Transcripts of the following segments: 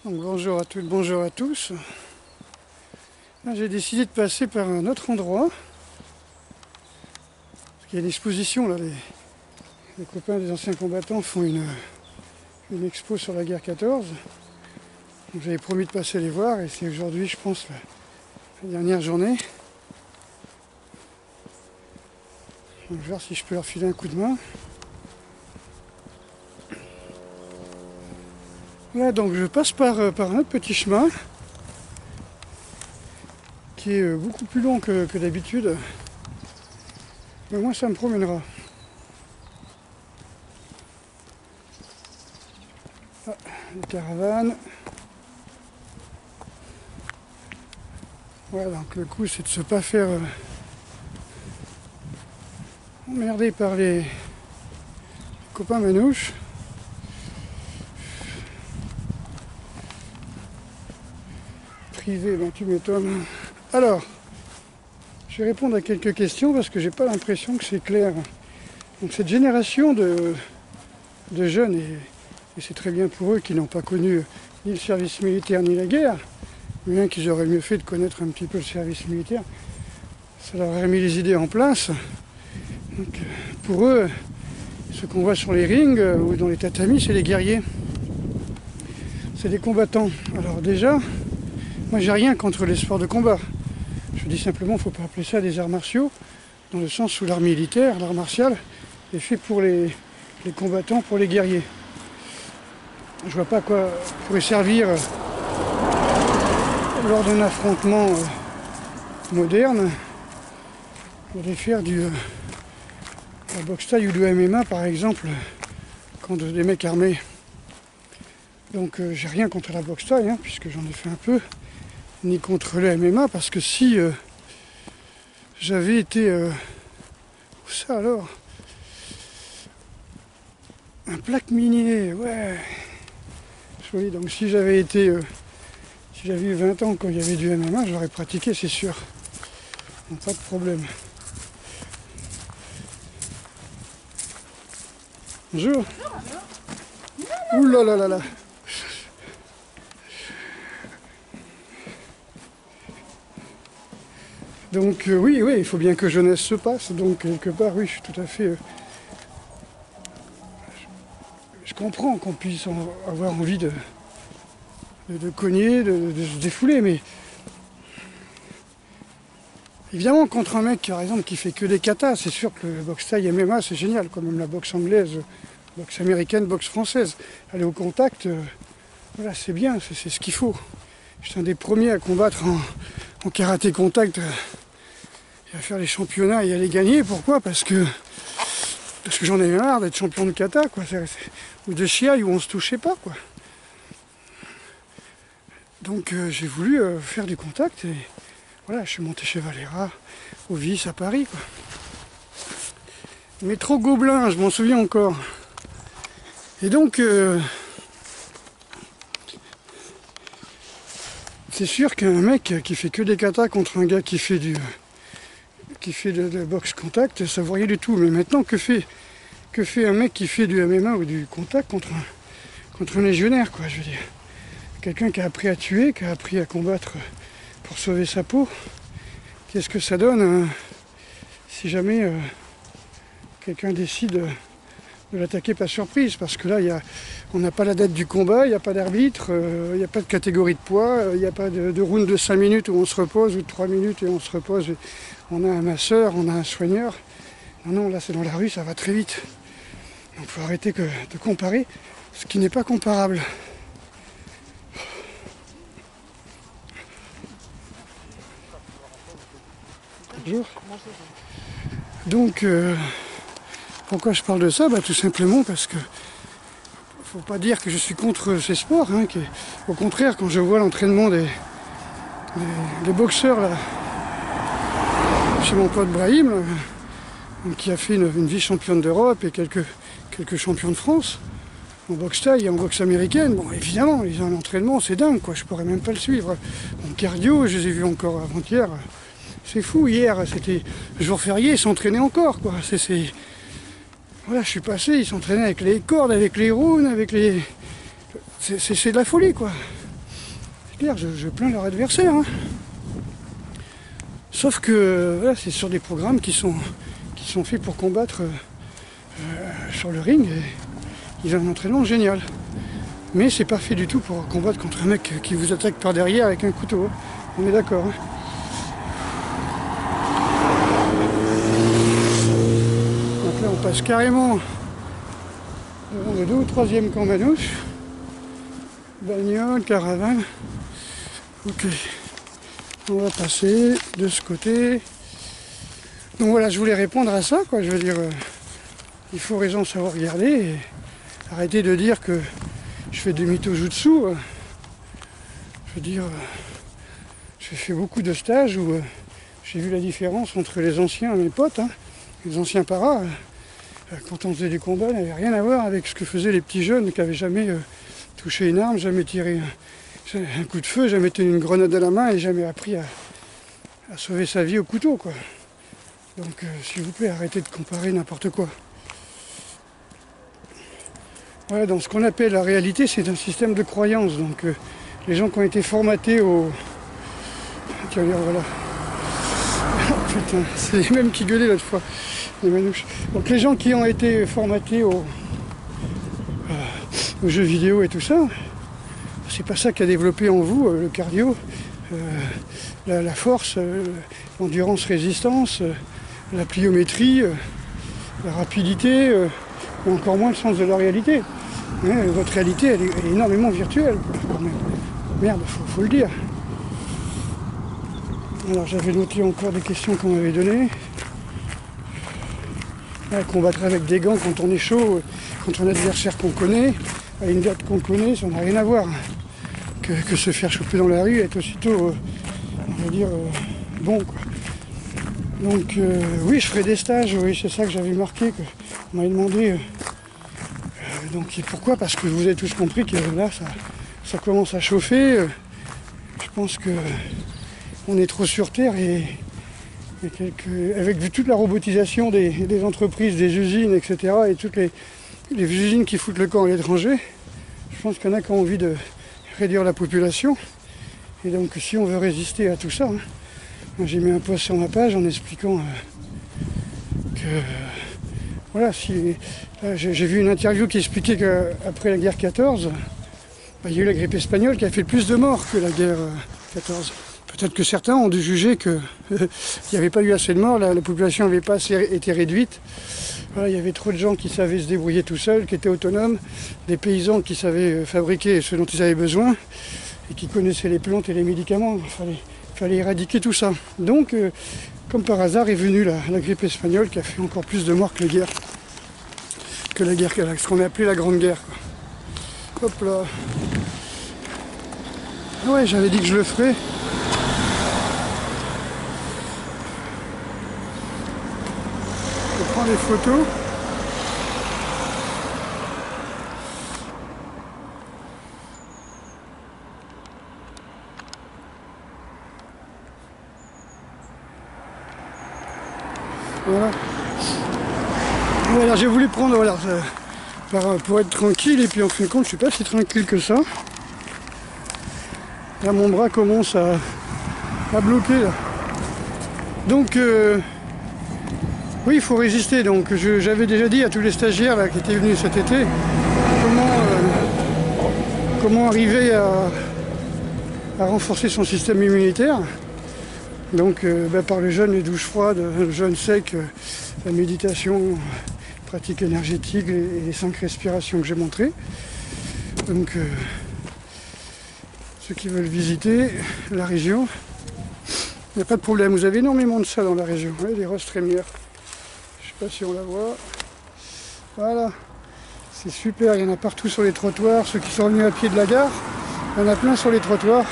Donc bonjour à toutes, bonjour à tous. Là, j'ai décidé de passer par un autre endroit. Parce qu'il y a une exposition là, les copains des anciens combattants font une expo sur la guerre 14. Donc j'avais promis de passer les voir et c'est aujourd'hui, je pense, la dernière journée. Donc je vais voir si je peux leur filer un coup de main. Voilà, donc je passe par un autre petit chemin qui est beaucoup plus long que d'habitude. Mais moi ça me promènera. Ah, les caravanes. Voilà, donc le coup c'est de se pas faire emmerder par les copains manouches. Privé, ben tu m'étonnes. Alors, je vais répondre à quelques questions parce que j'ai pas l'impression que c'est clair. Donc cette génération de jeunes, et c'est très bien pour eux qui n'ont pas connu ni le service militaire ni la guerre, bien qu'ils auraient mieux fait de connaître un petit peu le service militaire, ça leur aurait mis les idées en place. Donc, pour eux, ce qu'on voit sur les rings ou dans les tatamis, c'est les guerriers. C'est des combattants. Alors déjà, moi j'ai rien contre les sports de combat. Je dis simplement qu'il ne faut pas appeler ça des arts martiaux, dans le sens où l'art militaire, l'art martial, est fait pour les combattants, pour les guerriers. Je vois pas à quoi pourrait servir lors d'un affrontement moderne de faire la boxe thaï ou du MMA par exemple, contre des mecs armés. Donc j'ai rien contre la boxe thaï, puisque j'en ai fait un peu, ni contre le MMA, parce que si j'avais été... où ça alors? Un plaque minier, ouais. Joli, donc si j'avais été... si j'avais eu 20 ans quand il y avait du MMA, j'aurais pratiqué, c'est sûr. Donc, pas de problème. Bonjour. Ouh là là là là. Donc oui, il faut bien que jeunesse se passe. Donc quelque part, oui, je suis tout à fait... je comprends qu'on puisse avoir envie de cogner, de se défouler, mais... Évidemment, contre un mec, par exemple, qui fait que des katas, c'est sûr que le boxe thaï MMA, c'est génial, quand même la boxe anglaise, boxe américaine, boxe française. Aller au contact, voilà, c'est bien, c'est ce qu'il faut. Je suis un des premiers à combattre en karaté contact, et à faire les championnats et à les gagner. Pourquoi? Parce que j'en ai marre d'être champion de kata, quoi. Ou de chiaï où on se touchait pas, quoi. Donc j'ai voulu faire du contact et voilà, je suis monté chez Valera, au Vice à Paris, quoi. Métro Gobelin, je m'en souviens encore. Et donc c'est sûr qu'un mec qui fait que des katas contre un gars qui fait de la boxe contact, ça vaut rien du tout. Mais maintenant, que fait un mec qui fait du MMA ou du contact contre un légionnaire, quoi, je veux dire. Quelqu'un qui a appris à tuer, qui a appris à combattre pour sauver sa peau. Qu'est-ce que ça donne si jamais quelqu'un décide de l'attaquer par surprise? Parce que là, on n'a pas la date du combat, il n'y a pas d'arbitre, il n'y a pas de catégorie de poids, il n'y a pas de round de 5 minutes où on se repose, ou de 3 minutes et on se repose. On a un masseur, on a un soigneur. Non, là c'est dans la rue, ça va très vite. Donc il faut arrêter de comparer ce qui n'est pas comparable. Bonjour. Donc, pourquoi je parle de ça? Tout simplement parce que faut pas dire que je suis contre ces sports. Au contraire, quand je vois l'entraînement des boxeurs là, chez mon pote Brahim, là, qui a fait une vice-championne d'Europe et quelques champions de France, en boxe thaï et en boxe américaine, bon évidemment, ils ont un entraînement, c'est dingue, quoi, je pourrais même pas le suivre. En cardio, je les ai vus encore avant-hier. C'est fou, hier, c'était jour férié, ils s'entraînaient encore, quoi. Voilà, je suis passé, ils s'entraînaient avec les cordes, avec les roues, avec les... C'est de la folie, quoi. clair, je plains leur adversaire. Hein. Sauf que voilà, c'est sur des programmes qui sont faits pour combattre sur le ring. Et ils ont un entraînement génial. Mais c'est pas fait du tout pour combattre contre un mec qui vous attaque par derrière avec un couteau. On est d'accord. Hein. Donc là on passe carrément devant le 2 ou 3e camp manouche. Bagnole, caravane. Ok. On va passer de ce côté. Donc voilà, je voulais répondre à ça, quoi. Je veux dire, il faut raison savoir regarder et arrêter de dire que je fais du mytho-jutsu. Je veux dire, j'ai fait beaucoup de stages où j'ai vu la différence entre les anciens, mes potes, hein, les anciens paras. Quand on faisait des combats, n'avait rien à voir avec ce que faisaient les petits jeunes qui n'avaient jamais touché une arme, jamais tiré un coup de feu, jamais tenu une grenade à la main et jamais appris à sauver sa vie au couteau, quoi. Donc s'il vous plaît, arrêtez de comparer n'importe quoi. Voilà, dans ce qu'on appelle la réalité, c'est un système de croyance. Donc les gens qui ont été formatés au... Tiens, voilà. Putain, c'est les mêmes qui gueulaient l'autre fois, les manouches. Donc les gens qui ont été formatés aux jeux vidéo et tout ça, c'est pas ça qui a développé en vous le cardio, la force, l'endurance résistance, la pliométrie, la rapidité, et encore moins le sens de la réalité. Mais votre réalité, elle est énormément virtuelle, quand même. Merde, faut le dire. Alors j'avais noté encore des questions qu'on m'avait données. Combattre avec des gants quand on est chaud, contre un adversaire qu'on connaît, à une date qu'on connaît, ça n'a rien à voir. Que se faire choper dans la rue et être aussitôt, on va dire, bon, quoi. Donc oui, je ferai des stages, oui, c'est ça que j'avais marqué, que on m'avait demandé. Donc pourquoi? Parce que vous avez tous compris que là, ça commence à chauffer. Je pense que on est trop sur Terre et avec toute la robotisation des entreprises, des usines, etc., et toutes les usines qui foutent le camp à l'étranger, je pense qu'il y en a qui ont envie de réduire la population. Et donc si on veut résister à tout ça, hein, moi j'ai mis un post sur ma page en expliquant que voilà, j'ai vu une interview qui expliquait qu'après la guerre 14, il y a eu la grippe espagnole qui a fait plus de morts que la guerre 14. Peut-être que certains ont dû juger qu'il n'y avait pas eu assez de morts, la population n'avait pas assez été réduite. Voilà, il y avait trop de gens qui savaient se débrouiller tout seuls, qui étaient autonomes, des paysans qui savaient fabriquer ce dont ils avaient besoin et qui connaissaient les plantes et les médicaments. Il fallait éradiquer tout ça. Donc, comme par hasard, est venue la grippe espagnole qui a fait encore plus de morts que la guerre, ce qu'on a appelé la Grande Guerre, quoi. Hop là. Ah ouais, j'avais dit que je le ferais. Je prends des photos. Voilà. Voilà, j'ai voulu prendre voilà, pour être tranquille et puis en fin de compte je suis pas si tranquille que ça. Là mon bras commence à bloquer là. Donc oui, il faut résister. Donc j'avais déjà dit à tous les stagiaires là, qui étaient venus cet été comment arriver à renforcer son système immunitaire. Donc par le jeûne, les douches froides, le jeûne sec, la méditation, pratique énergétique et les 5 respirations que j'ai montrées. Donc ceux qui veulent visiter la région, il n'y a pas de problème. Vous avez énormément de ça dans la région. Vous voyez, les roses trémières. Je ne sais pas si on la voit. Voilà. C'est super, il y en a partout sur les trottoirs. Ceux qui sont venus à pied de la gare, il y en a plein sur les trottoirs.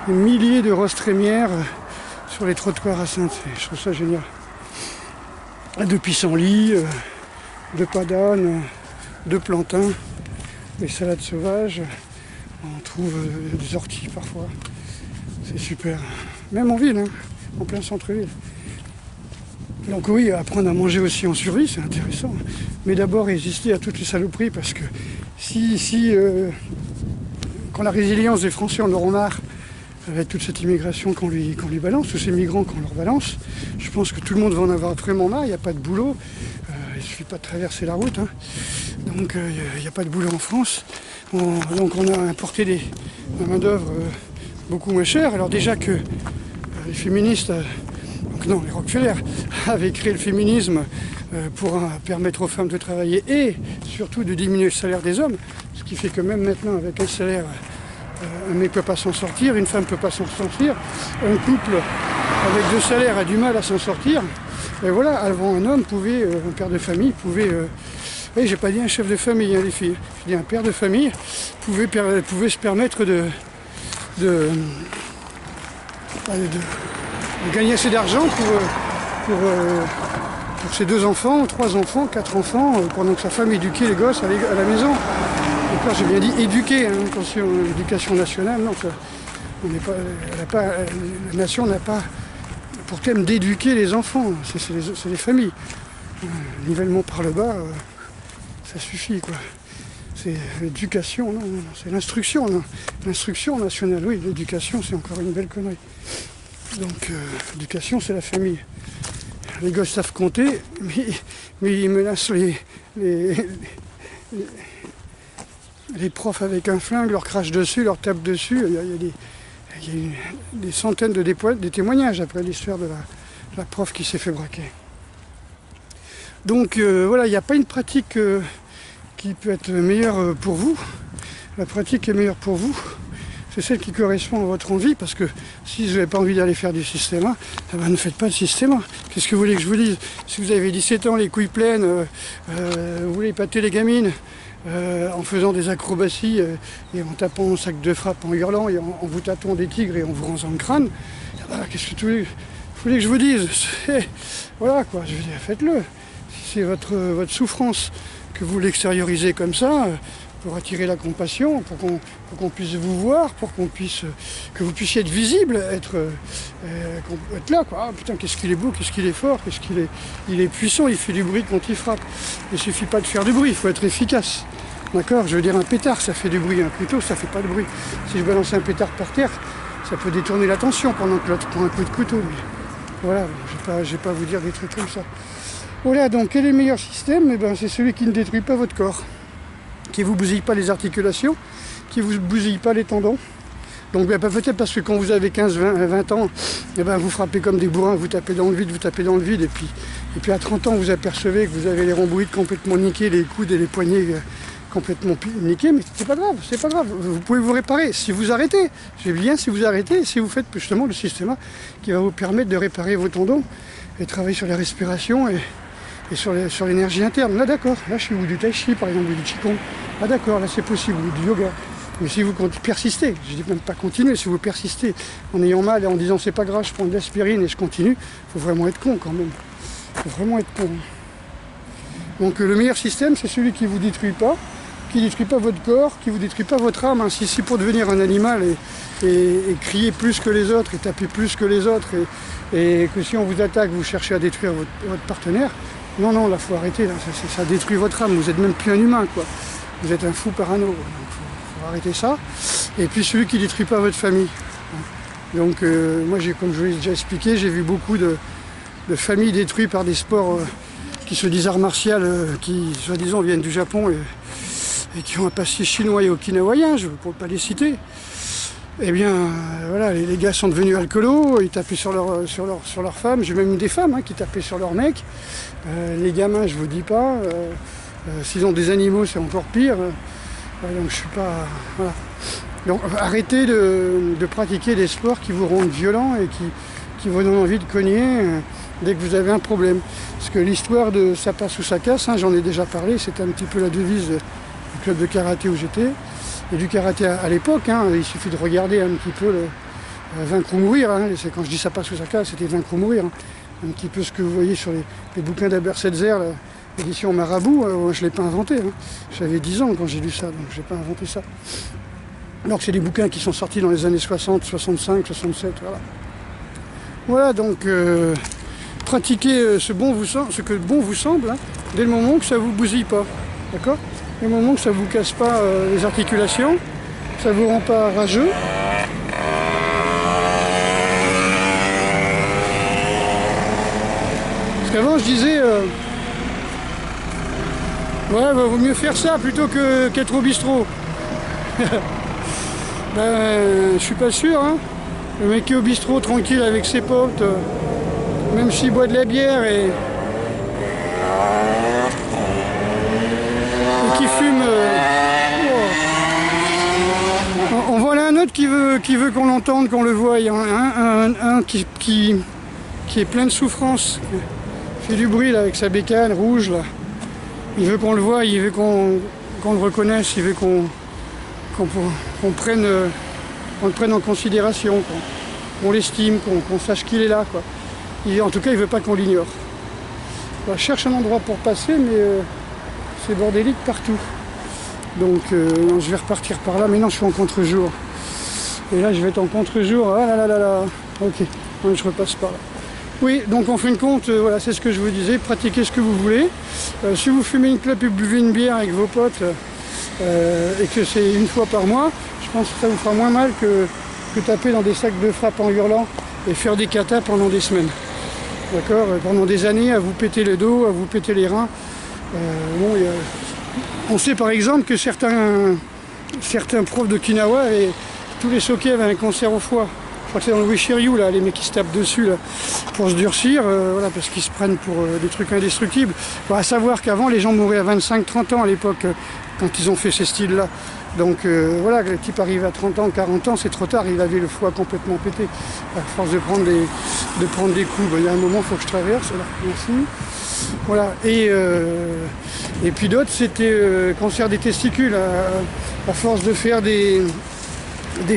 Des milliers de roses trémières sur les trottoirs à Sainte. Je trouve ça génial. De pissenlits, de padanes, de plantains, des salades sauvages. On trouve des orties parfois. C'est super. Même en ville, hein, en plein centre-ville. Donc oui, apprendre à manger aussi en survie, c'est intéressant. Mais d'abord résister à toutes les saloperies parce que si quand la résilience des Français en auront marre, avec toute cette immigration qu'on lui balance, tous ces migrants qu'on leur balance, je pense que tout le monde va en avoir vraiment marre, il n'y a pas de boulot, il ne suffit pas de traverser la route, hein. Donc il n'y a pas de boulot en France, donc on a importé la main d'œuvre beaucoup moins chère. Alors déjà que les féministes, donc non, les Rockefeller avaient créé le féminisme pour permettre aux femmes de travailler et surtout de diminuer le salaire des hommes, ce qui fait que même maintenant avec un salaire, un mec ne peut pas s'en sortir, une femme ne peut pas s'en sortir, un couple avec 2 salaires a du mal à s'en sortir. Et voilà, avant un homme pouvait, un père de famille pouvait, oui, j'ai pas dit un chef de famille, hein, les filles, j'ai dit un père de famille pouvait se permettre de gagner assez d'argent pour ses 2 enfants, 3 enfants, 4 enfants, pendant que sa femme éduquait les gosses à la maison. Donc là, j'ai bien dit éduquer, hein, attention, l'éducation nationale, non, la nation n'a pas pour thème d'éduquer les enfants, c'est les familles. Nivellement par le bas, ça suffit, quoi. C'est l'éducation, non, c'est l'instruction, non. L'instruction nationale, oui, l'éducation, c'est encore une belle connerie. Donc, l'éducation, c'est la famille. Les gosses savent compter, mais ils menacent les profs avec un flingue, leur crachent dessus, leur tapent dessus. Il y a des centaines de témoignages après l'histoire de la prof qui s'est fait braquer. Donc voilà, il n'y a pas une pratique qui peut être meilleure pour vous. La pratique est meilleure pour vous, c'est celle qui correspond à votre envie, parce que si vous n'avez pas envie d'aller faire du système A, eh ben, ne faites pas de système A. Qu'est-ce que vous voulez que je vous dise? Si vous avez 17 ans, les couilles pleines, vous voulez épater les gamines, en faisant des acrobaties et en tapant un sac de frappe, en hurlant et en vous tâtant des tigres et en vous rançant le crâne, qu'est-ce que vous voulez que je vous dise? Voilà quoi, je veux dire, faites-le. Si c'est votre souffrance que vous l'extériorisez comme ça, pour attirer la compassion, pour qu'on puisse vous voir, que vous puissiez être visible, être là quoi. Ah, putain, qu'est-ce qu'il est beau, qu'est-ce qu'il est fort, il est puissant, il fait du bruit quand il frappe. Il ne suffit pas de faire du bruit, il faut être efficace. D'accord? Je veux dire, un pétard, ça fait du bruit, un couteau, ça fait pas de bruit. Si je balance un pétard par terre, ça peut détourner l'attention pendant que l'autre prend un coup de couteau. Mais voilà, je vais pas vous dire des trucs comme ça. Voilà, donc quel est le meilleur système? Eh ben, c'est celui qui ne détruit pas votre corps, qui ne vous bousille pas les articulations, qui ne vous bousille pas les tendons. Donc ben, peut-être parce que quand vous avez 15, 20 ans, eh ben, vous frappez comme des bourrins, vous tapez dans le vide, et puis à 30 ans, vous apercevez que vous avez les rhomboïdes complètement niqués, les coudes et les poignets complètement niqués, mais c'est pas grave, vous pouvez vous réparer si vous arrêtez. C'est bien si vous arrêtez, si vous faites justement le système qui va vous permettre de réparer vos tendons et travailler sur la respiration et sur l'énergie interne. Là d'accord, là je suis ou du tai chi par exemple, ou du qigong. Ah d'accord, là c'est possible, ou du yoga. Mais si vous persistez, je dis même pas continuer, si vous persistez en ayant mal et en disant c'est pas grave, je prends de l'aspirine et je continue, il faut vraiment être con quand même. Il faut vraiment être con. Donc le meilleur système, c'est celui qui ne vous détruit pas, qui ne détruit pas votre corps, qui ne vous détruit pas votre âme. Si c'est pour devenir un animal et crier plus que les autres, et taper plus que les autres, et que si on vous attaque, vous cherchez à détruire votre partenaire, non, là, il faut arrêter, là, ça détruit votre âme, vous n'êtes même plus un humain, quoi. Vous êtes un fou parano, donc faut arrêter ça. Et puis celui qui ne détruit pas votre famille. Donc moi, comme je vous l'ai déjà expliqué, j'ai vu beaucoup de familles détruites par des sports qui se disent arts martiaux, qui soi-disant viennent du Japon et qui ont un passé chinois et okinawayen, je ne peux pas les citer. Eh bien, voilà, les gars sont devenus alcoolos, ils tapaient sur leur femme, j'ai même eu des femmes qui tapaient sur leurs mecs. Les gamins, je vous dis pas, s'ils ont des animaux, c'est encore pire. Donc je suis pas... Voilà. Donc arrêtez de pratiquer des sports qui vous rendent violents et qui vous donnent envie de cogner dès que vous avez un problème. Parce que l'histoire de ça passe ou ça casse, j'en ai déjà parlé, c'était un petit peu la devise du club de karaté où j'étais. Et du karaté à l'époque, il suffit de regarder un petit peu vaincre ou mourir. C'est quand je dis ça passe ou ça casse, c'était vaincre ou mourir. Un petit peu ce que vous voyez sur les bouquins d'Albert Setzer, l'édition Marabout, je ne l'ai pas inventé. J'avais 10 ans quand j'ai lu ça, donc je n'ai pas inventé ça. Donc c'est des bouquins qui sont sortis dans les années 60, 65, 67, voilà. Voilà, donc pratiquez ce que bon vous semble, dès le moment que ça ne vous bousille pas, d'accord? Dès le moment que ça ne vous casse pas les articulations, Ça vous rend pas rageux? Parce qu'avant je disais ouais, vaut mieux faire ça plutôt qu'être au bistrot. Ben, je suis pas sûr, hein. Le mec qui est au bistrot tranquille avec ses potes, même s'il boit de la bière et qui fume. En voilà un autre qui veut qu'on l'entende, qu'on le voie. Un qui est plein de souffrance, qui fait du bruit là, avec sa bécane rouge là. Il veut qu'on le voie, il veut qu'on le reconnaisse, il veut qu'on le prenne en considération, qu'on l'estime, qu'on sache qu'il est là, quoi. En tout cas, il veut pas qu'on l'ignore. On cherche un endroit pour passer, mais c'est bordélique partout. Donc non, je vais repartir par là, mais non, je suis en contre-jour. Et là, je vais être en contre-jour. Ah là là là là. Ok, donc je repasse par là. Oui, donc en fin de compte, voilà, c'est ce que je vous disais, pratiquez ce que vous voulez. Si vous fumez une clope et buvez une bière avec vos potes, et que c'est une fois par mois, je pense que ça vous fera moins mal que taper dans des sacs de frappe en hurlant et faire des katas pendant des semaines. D'accord? Pendant des années, à vous péter le dos, à vous péter les reins. Bon, on sait par exemple que certains profs d'Okinawa, et tous les Sokés avaient un cancer au foie. Je crois que c'est dans le Wishiryu, là, les mecs qui se tapent dessus là, pour se durcir, voilà, parce qu'ils se prennent pour des trucs indestructibles. Bon, à savoir qu'avant, les gens mouraient à 25-30 ans à l'époque, quand ils ont fait ces styles-là. Donc voilà, le type arrive à 30 ans, 40 ans, c'est trop tard, il avait le foie complètement pété, à force de prendre des coups. Ben, il y a un moment, il faut que je traverse, là, merci. Voilà, et puis d'autres, c'était cancer des testicules, à force de faire des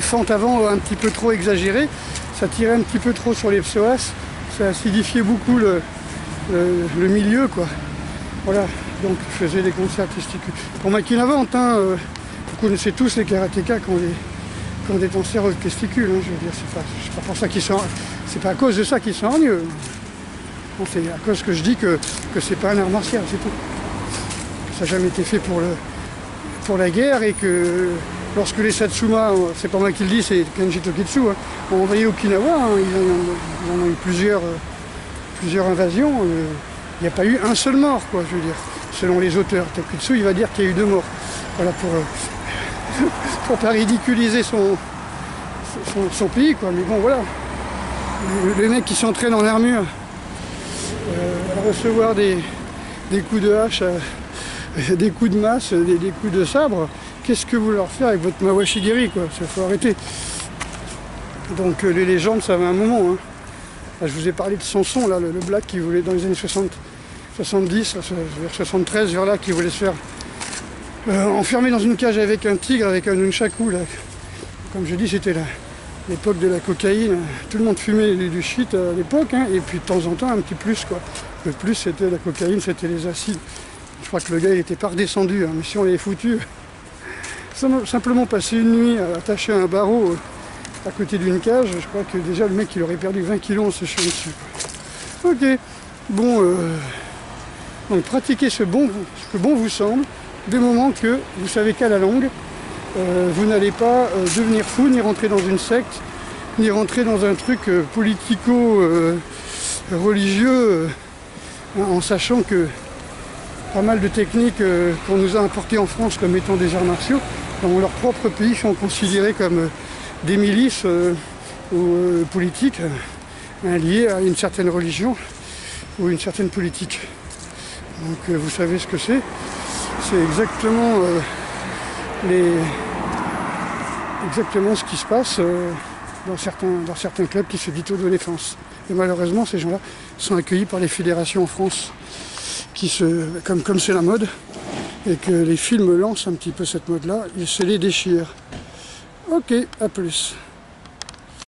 fentes avant un petit peu trop exagérées, ça tirait un petit peu trop sur les psoas, ça acidifiait beaucoup le milieu, quoi. Voilà, donc je faisais des cancers testicules. Pour Makinavante, hein, vous connaissez tous les karatékas qui ont des cancers aux testicules, hein, je veux dire, c'est pas pour ça qu'ils sont, c'est pas à cause de ça qu'ils sont hargneux. Bon, c'est à cause que je dis que c'est pas un art martial, c'est tout. Ça n'a jamais été fait pour la guerre, et que lorsque les Satsuma, c'est pas moi qui le dis, c'est Kenji Toketsu, hein, ont envahi Okinawa, hein, ils en ont eu plusieurs invasions, il n'y a pas eu un seul mort, quoi, je veux dire, selon les auteurs. Toketsu, il va dire qu'il y a eu 2 morts. Voilà, pour pas ridiculiser son pays, quoi. Mais bon, voilà, les mecs qui s'entraînent en armure, à recevoir des coups de hache, des coups de masse, des coups de sabre, qu'est-ce que vous leur faites avec votre Mawashigiri, quoi? Ça faut arrêter. Donc les légendes, ça va un moment, hein. Là, je vous ai parlé de Samson, là, le black qui voulait, dans les années 70, vers 73, vers là, qui voulait se faire enfermer dans une cage avec un tigre, avec un nunchaku, là. Comme je dis, c'était l'époque de la cocaïne. Tout le monde fumait du shit à l'époque, hein, et puis de temps en temps, un petit plus, quoi. Le plus, c'était la cocaïne, c'était les acides. Je crois que le gars, il était pas redescendu, hein, mais si on l'avait foutu, simplement passer une nuit attaché à un barreau à côté d'une cage, je crois que déjà le mec, il aurait perdu 20 kilos en se chiant dessus, quoi. Ok, bon, donc pratiquez ce que bon vous semble, des moments que vous savez qu'à la longue, vous n'allez pas devenir fou, ni rentrer dans une secte, ni rentrer dans un truc politico-religieux, en sachant que pas mal de techniques qu'on nous a importées en France comme étant des arts martiaux, dans leur propre pays, sont considérées comme des milices ou politiques liées à une certaine religion ou une certaine politique. Donc vous savez ce que c'est. C'est exactement ce qui se passe dans certains clubs qui se disent autodéfense. Et malheureusement, ces gens-là sont accueillis par les fédérations en France, comme c'est la mode, et que les films lancent un petit peu cette mode-là, ils se les déchirent. Ok, à plus.